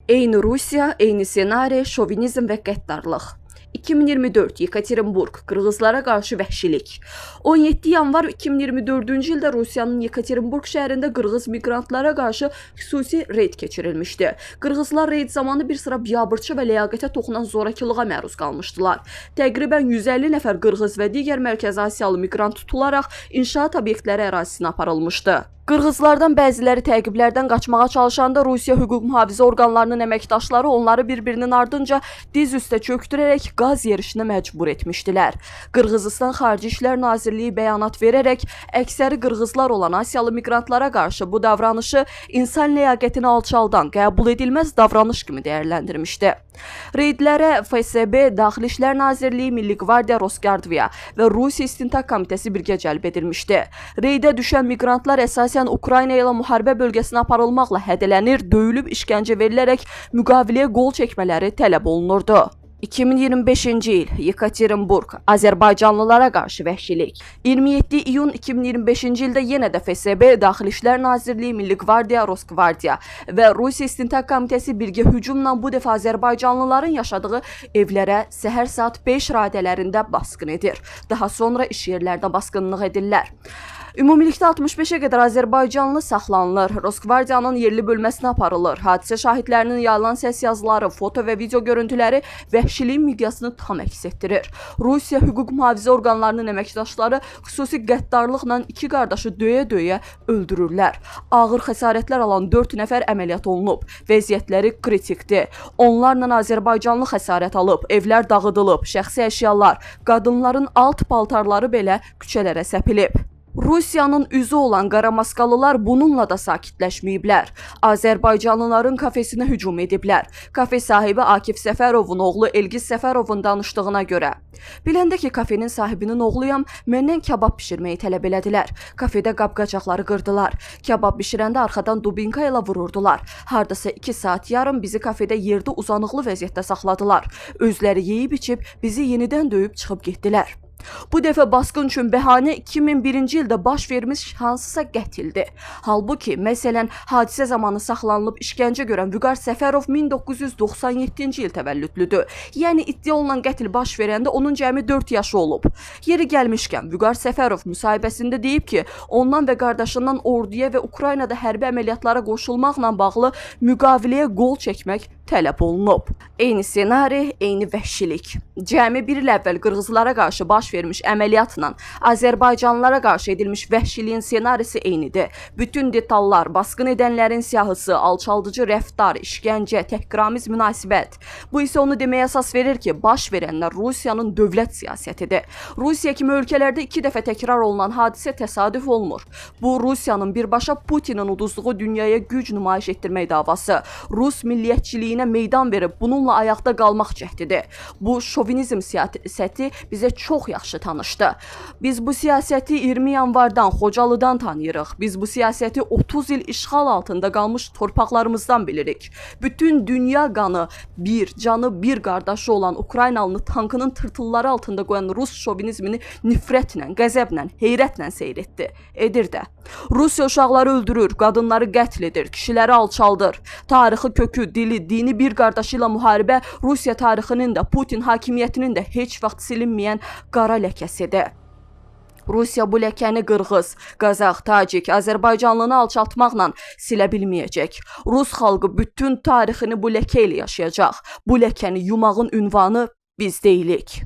Eyni Rusiya, eyni senari, şovinizm və qəddarlıq. 2024 Yekaterinburg, Qırğızlara qarşı vəhşilik. 17 yanvar 2024-cü ildə Rusiyanın Yekaterinburg şəhərində Qırğız miqrantlara qarşı xüsusi reyd keçirilmişdi. Qırğızlar reyd zamanı bir sıra biabırçı və ləyaqətə toxunan zorakılığa məruz qalmışdılar. Təqribən 150 nəfər Qırğız və digər Mərkəzi Asiyalı miqrant tutularaq inşaat obyektləri ərazisinə aparılmışdı. Qırğızlardan bəziləri təqiblərdən qaçmağa çalışanda Rusiya hüquq mühafizə orqanlarının əməkdaşları onları bir-birinin ardınca diz üstə çöktürərək qaz yerişinə məcbur etmişdilər. Qırğızistan Xarici İşlər Nazirliyi bəyanat verərək əksəri qırğızlar olan Asiyalı miqrantlara qarşı bu davranışı insan ləyaqətini alçaldan, qəbul edilməz davranış kimi dəyərləndirmişdi. Reydlərə FSB, Daxili İşlər Nazirliyi, Milli Qvardiya, Rosqvardiya və Rusiya İstintaq Komitəsi birgə cəlb edilmişdi. Reydə düşən miqrantlar əsasən Ukrayna ilə müharibə bölgəsinə aparılmaqla hədələnir, döyülüb işgəncə verilərək müqaviləyə qol çəkmələri tələb olunurdu. 2025-ci il Yekaterinburg, Azərbaycanlılara qarşı vəhşilik. 27 iyun 2025-ci ildə yenə də FSB, Daxili İşlər Nazirliyi, Milli Qvardiya, Rosqvardiya və Rusiya İstintaq Komitəsi birgə hücumla bu dəfə Azərbaycanlıların yaşadığı evlərə səhər saat 5 radələrində basqın edir. Daha sonra iş yerlərdə basqınlıq edirlər. Ümumilikdə 65-ə qədər Azərbaycanlı saxlanılır. Rosqvardiyanın yerli bölməsinə aparılır. Hadisə şahidlərinin yayılan səs yazıları, foto və video görüntüləri vəhşiliyin miqyasını tam əks etdirir. Rusiya hüquq mühafizə orqanlarının əməkdaşları xüsusi qəddarlıqla iki qardaşı döyə-döyə öldürürlər. Ağır xəsarətlər alan 4 nəfər əməliyyat olunub. Vəziyyətləri kritikdir. Onlarla Azərbaycanlı xəsarət alıb, evlər dağıdılıb, şəxsi əşyalar, qadınların alt paltarları belə küçələrə səpilib. Rusiyanın üzü olan qaramaskalılar bununla da sakitləşməyiblər. Azərbaycanlıların kafesinə hücum ediblər. Kafe sahibi Akif Səfərovun oğlu Elgiz Səfərovun danışdığına görə. Biləndə ki, kafenin sahibinin oğluyam, məndən kabab bişirməyi tələb elədilər. Kafedə qab-qacaqları qırdılar. Kabab bişirəndə arxadan dubinka ilə vururdular. Hardasa 2 saat yarım bizi kafedə yerdə uzanıqlı vəziyyətdə saxladılar. Özləri yeyib-içib bizi yenidən döyüb çıxıb getdilər. Bu dəfə basqın üçün bəhanə 2001-ci ildə baş vermiş hansısa qətildir. Halbuki, məsələn, hadisə zamanı saxlanılıb işgəncə görən Vüqar Səfərov 1997-ci il təvəllüdlüdür. Yəni, iddia olunan qətil baş verəndə onun cəmi 4 yaşı olub. Yeri gəlmişkən, Vüqar Səfərov müsahibəsində deyib ki, ondan və qardaşından orduya və Ukraynada hərbi əməliyyatlara qoşulmaqla bağlı müqaviləyə qol çəkmək tələb olunub. Eyni senari, eyni vəhşilik. Cəmi bir il əvvəl Qırğızlara qarşı baş vermiş əməliyyatla Azərbaycanlılara qarşı edilmiş vəhşiliyin senarisi eynidir. Bütün detallar, basqın edənlərin siyahısı, alçaldıcı rəftar, işgəncə, təhqiramiz münasibət. Bu isə onu deməyə əsas verir ki, baş verənlər Rusiyanın dövlət siyasətidir. Rusiya kimi ölkələrdə 2 dəfə təkrar olunan hadisə təsadüf olmur. Bu, Rusiyanın birbaşa Putinin uduzduğu dünyaya güc nümayiş etdirmək davası. Rus milliyyətçiliyinə meydan verib bununla ayaqda qalmaq cəhdidir. Bu, şovinizm siyasəti bizə çox yaxşı tanışdı. Biz bu siyasəti 20 yanvardan, Xocalıdan tanıyırıq. Biz bu siyasəti 30 il işğal altında qalmış torpaqlarımızdan bilirik. Bütün dünya qanı bir, canı bir qardaşı olan Ukraynalını tankının tırtılları altında qoyan Rus şovinizmini nifrətlə, qəzəblə, heyrətlə seyr etdi. Edir də. Rusiya uşaqları öldürür, qadınları qətl edir, kişiləri alçaldır. Tarixi kökü, dili, dini bir qardaşı ilə müharibə Rusiya tarixinin də, Putin hakimiyyətinin də heç vaxt silinməyən qara ləkəsidir. Rusiya bu ləkəni Qırğız, Qazax, Tacik, Azərbaycanlını alçaltmaqla silə bilməyəcək. Rus xalqı bütün tarixini bu ləkə ilə yaşayacaq. Bu ləkəni yumağın ünvanı biz deyilik.